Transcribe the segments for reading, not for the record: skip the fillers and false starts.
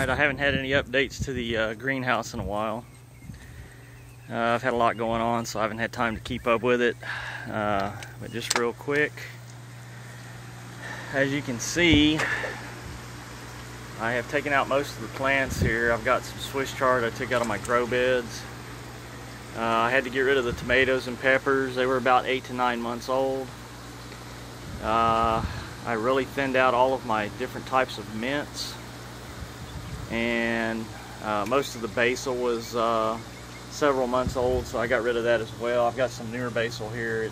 Alright, I haven't had any updates to the greenhouse in a while. I've had a lot going on, so I haven't had time to keep up with it. But just real quick, as you can see, I have taken out most of the plants here. I've got some Swiss chard I took out of my grow beds. I had to get rid of the tomatoes and peppers. They were about 8 to 9 months old. I really thinned out all of my different types of mints, and most of the basil was several months old, so I got rid of that as well. I've got some newer basil here.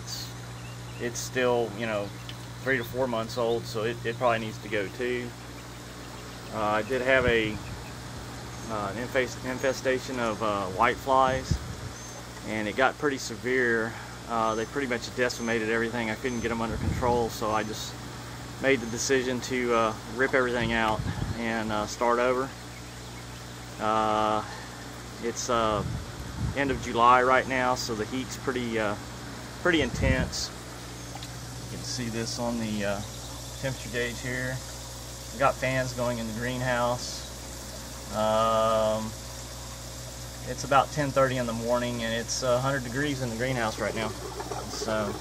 It's still, you know, 3 to 4 months old, so it probably needs to go too. I did have an infestation of white flies, and it got pretty severe. They pretty much decimated everything. I couldn't get them under control, so I just made the decision to rip everything out and start over. It's end of July right now, so the heat's pretty intense. You can see this on the temperature gauge here. We've got fans going in the greenhouse. It's about 10:30 in the morning, and it's 100 degrees in the greenhouse right now. So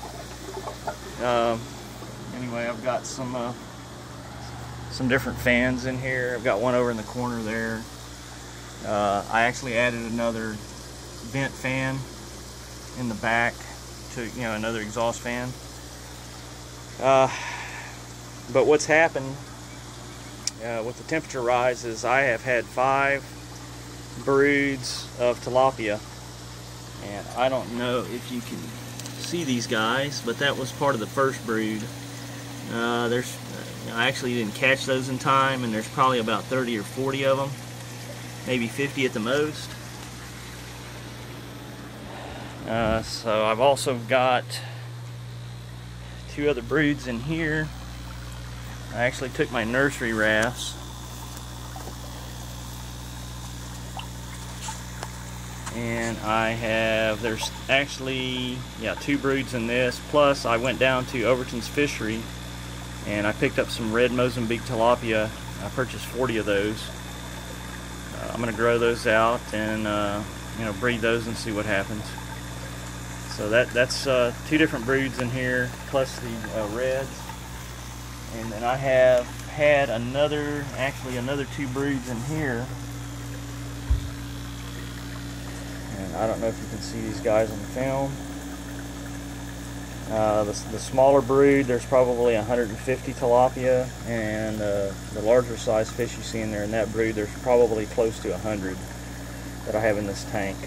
anyway, I've got some different fans in here. I've got one over in the corner there. I actually added another vent fan in the back to, you know, another exhaust fan. But what's happened with the temperature rise is I have had 5 broods of tilapia, and I don't know if you can see these guys, but that was part of the first brood. I actually didn't catch those in time, and there's probably about 30 or 40 of them, maybe 50 at the most. So I've also got 2 other broods in here. I actually took my nursery rafts and there's actually 2 broods in this, plus I went down to Overton's Fishery and I picked up some red Mozambique tilapia. I purchased 40 of those. I'm going to grow those out and you know, breed those and see what happens. So that's 2 different broods in here, plus the reds. And then I have had another 2 broods in here. And I don't know if you can see these guys on the film. The smaller brood, there's probably 150 tilapia, and the larger size fish you see in there in that brood, there's probably close to 100 that I have in this tank.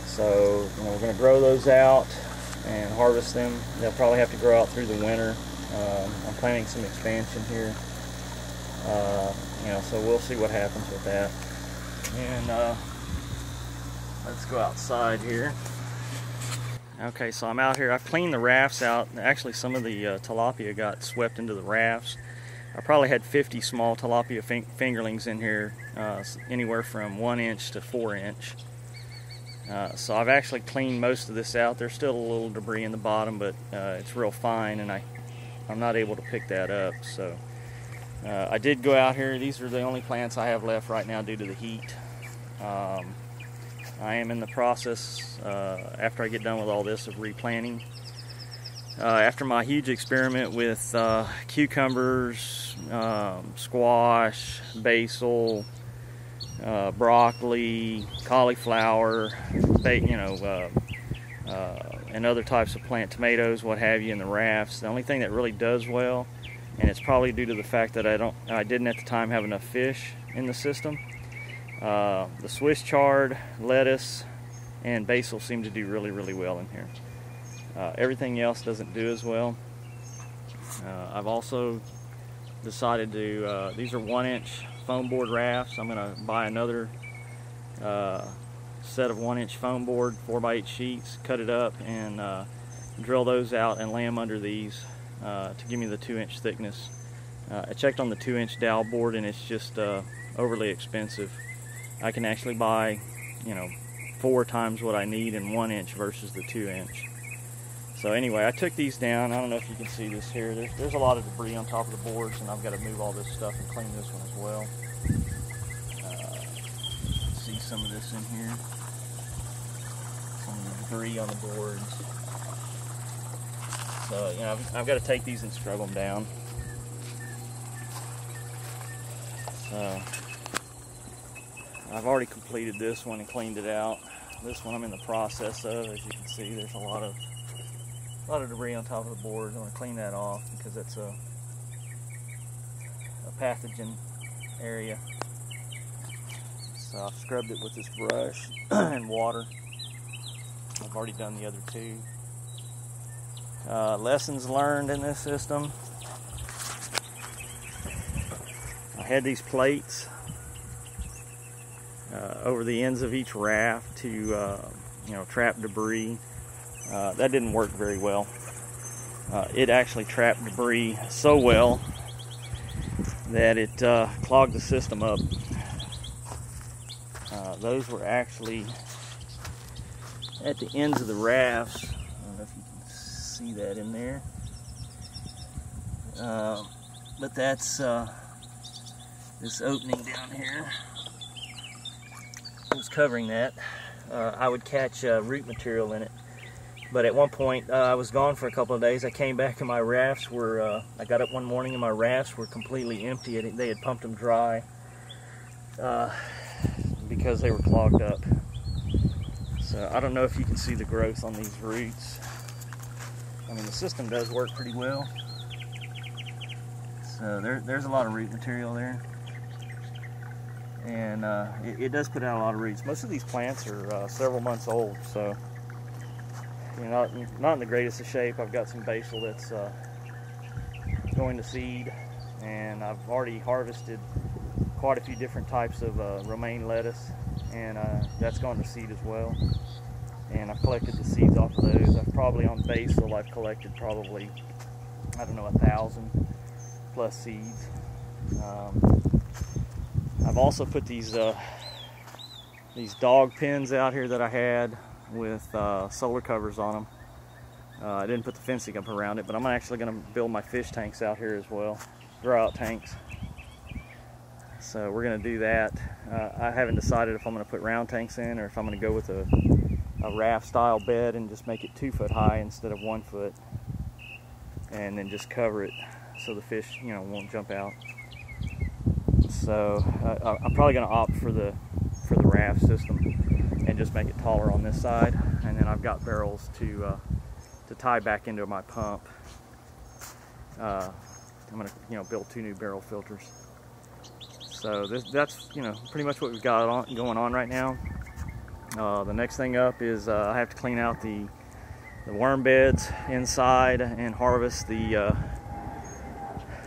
So, you know, we're going to grow those out and harvest them. They'll probably have to grow out through the winter. I'm planning some expansion here. You know, so we'll see what happens with that. And let's go outside here. Okay, so I'm out here. I've cleaned the rafts out. Actually, some of the tilapia got swept into the rafts. I probably had 50 small tilapia fingerlings in here, anywhere from 1 inch to 4 inch. So I've actually cleaned most of this out. There's still a little debris in the bottom, but it's real fine, and I'm not able to pick that up. So I did go out here. These are the only plants I have left right now due to the heat. I am in the process, after I get done with all this, of replanting. After my huge experiment with cucumbers, squash, basil, broccoli, cauliflower, you know, and other types of plant, tomatoes, what have you, in the rafts, the only thing that really does well, and it's probably due to the fact that I didn't at the time have enough fish in the system, the Swiss chard, lettuce, and basil seem to do really, really well in here. Everything else doesn't do as well. I've also decided to, these are 1 inch foam board rafts. I'm going to buy another set of 1 inch foam board, 4x8 sheets, cut it up, and drill those out and lay them under these to give me the 2 inch thickness. I checked on the 2 inch dowel board, and it's just overly expensive. I can actually buy, you know, 4 times what I need in 1 inch versus the 2 inch. So anyway, I took these down. I don't know if you can see this here. There's a lot of debris on top of the boards, and I've got to move all this stuff and clean this one as well. See some of this in here. Some of the debris on the boards. So, you know, I've got to take these and scrub them down. So, I've already completed this one and cleaned it out. This one I'm in the process of. As you can see, there's a lot of debris on top of the board. I'm going to clean that off because that's a pathogen area. So I've scrubbed it with this brush and water. I've already done the other two. Lessons learned in this system. I had these plates over the ends of each raft to you know, trap debris. That didn't work very well. It actually trapped debris so well that it clogged the system up. Those were actually at the ends of the rafts. I don't know if you can see that in there. But that's this opening down here was covering that. I would catch root material in it. But at one point, I was gone for a couple of days. I came back and my rafts were, I got up one morning and my rafts were completely empty. They had pumped them dry because they were clogged up. So I don't know if you can see the growth on these roots. I mean, the system does work pretty well. So there's a lot of root material there. And it does put out a lot of roots. Most of these plants are several months old, so you're not in the greatest of shape. I've got some basil that's going to seed, and I've already harvested quite a few different types of romaine lettuce, and that's gone to seed as well. And I've collected the seeds off of those. I've probably on basil, I've collected probably, I don't know, 1,000 plus seeds. I've also put these dog pens out here that I had with solar covers on them. I didn't put the fencing up around it, but I'm actually going to build my fish tanks out here as well, grow out tanks. So we're going to do that. I haven't decided if I'm going to put round tanks in or if I'm going to go with a raft style bed and just make it 2 foot high instead of 1 foot, and then just cover it so the fish, you know, won't jump out. So I'm probably going to opt for the raft system and just make it taller on this side, and then I've got barrels to tie back into my pump. I'm going to, you know, build 2 new barrel filters. So that's, you know, pretty much what we've got going on right now. The next thing up is I have to clean out the worm beds inside and harvest the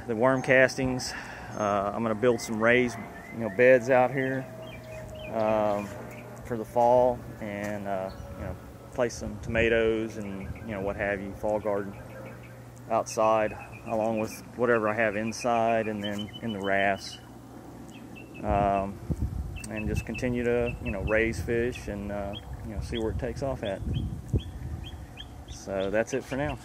worm castings. I'm going to build some raised, you know, beds out here for the fall, and you know, place some tomatoes and, you know, what have you, fall garden outside, along with whatever I have inside and then in the rafts, and just continue to, you know, raise fish and you know, see where it takes off at. So that's it for now.